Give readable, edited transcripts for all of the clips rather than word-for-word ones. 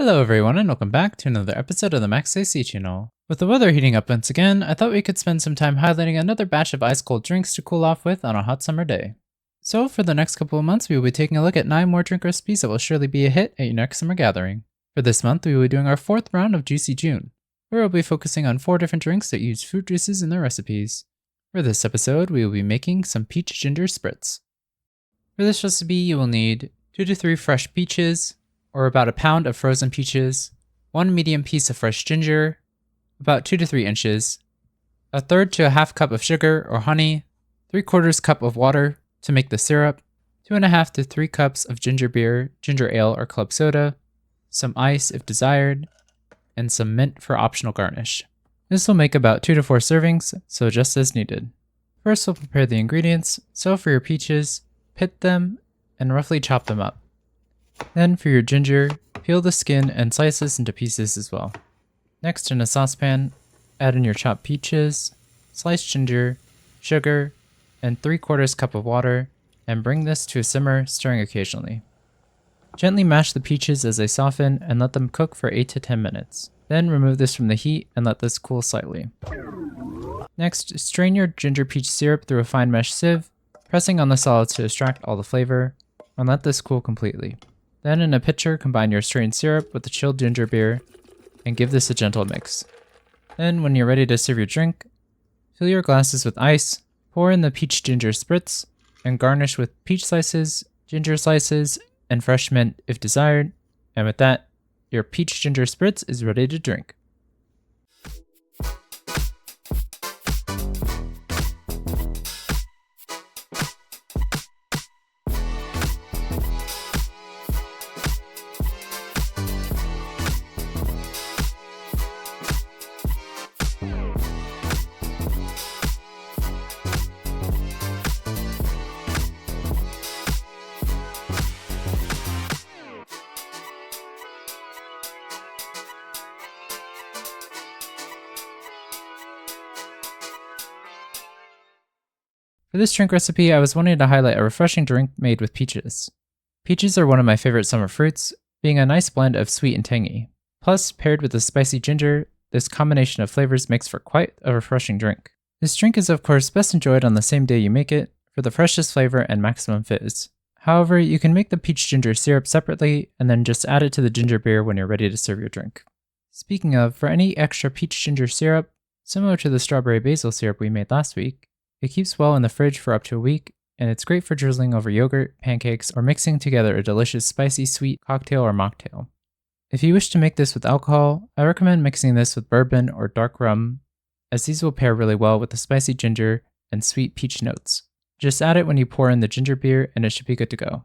Hello everyone and welcome back to another episode of the Max AC channel. With the weather heating up once again, I thought we could spend some time highlighting another batch of ice cold drinks to cool off with on a hot summer day. So for the next couple of months we will be taking a look at 9 more drink recipes that will surely be a hit at your next summer gathering. For this month we will be doing our 4th round of Juicy June, where we'll be focusing on 4 different drinks that use fruit juices in their recipes. For this episode we will be making some Peach Ginger Spritz. For this recipe you will need 2 to 3 fresh peaches, or about a pound of frozen peaches, 1 medium piece of fresh ginger, about 2 to 3 inches, a third to a half cup of sugar or honey, 3/4 cup of water to make the syrup, 2.5 to 3 cups of ginger beer, ginger ale, or club soda, some ice if desired, and some mint for optional garnish. This will make about 2 to 4 servings, so just as needed. First we'll prepare the ingredients, so for your peaches, pit them and roughly chop them up. Then for your ginger, peel the skin and slice this into pieces as well. Next in a saucepan, add in your chopped peaches, sliced ginger, sugar, and 3/4 cup of water, and bring this to a simmer, stirring occasionally. Gently mash the peaches as they soften and let them cook for 8 to 10 minutes. Then remove this from the heat and let this cool slightly. Next, strain your ginger peach syrup through a fine mesh sieve, pressing on the solids to extract all the flavor, and let this cool completely. Then in a pitcher, combine your strained syrup with the chilled ginger beer and give this a gentle mix. Then when you're ready to serve your drink, fill your glasses with ice, pour in the Peach Ginger Spritz, and garnish with peach slices, ginger slices, and fresh mint if desired. And with that, your Peach Ginger Spritz is ready to drink. For this drink recipe, I was wanting to highlight a refreshing drink made with peaches. Peaches are one of my favorite summer fruits, being a nice blend of sweet and tangy. Plus, paired with the spicy ginger, this combination of flavors makes for quite a refreshing drink. This drink is of course best enjoyed on the same day you make it, for the freshest flavor and maximum fizz. However, you can make the peach ginger syrup separately and then just add it to the ginger beer when you're ready to serve your drink. Speaking of, for any extra peach ginger syrup, similar to the strawberry basil syrup we made last week, it keeps well in the fridge for up to a week, and it's great for drizzling over yogurt, pancakes, or mixing together a delicious spicy sweet cocktail or mocktail. If you wish to make this with alcohol, I recommend mixing this with bourbon or dark rum, as these will pair really well with the spicy ginger and sweet peach notes. Just add it when you pour in the ginger beer and it should be good to go.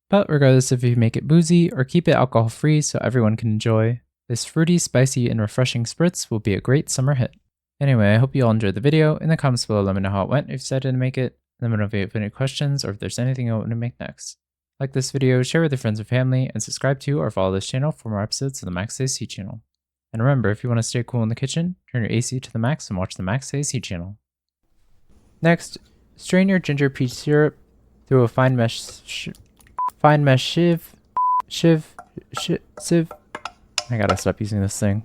But regardless if you make it boozy or keep it alcohol free so everyone can enjoy, this fruity, spicy, and refreshing spritz will be a great summer hit. Anyway, I hope you all enjoyed the video. In the comments below, let me know how it went if you decided to make it. Let me know if you have any questions or if there's anything you want to make next. Like this video, share with your friends and family, and subscribe to or follow this channel for more episodes of the Max AC channel. And remember, if you want to stay cool in the kitchen, turn your AC to the max and watch the Max AC channel. Next, strain your ginger peach syrup through a fine mesh sieve. I gotta stop using this thing.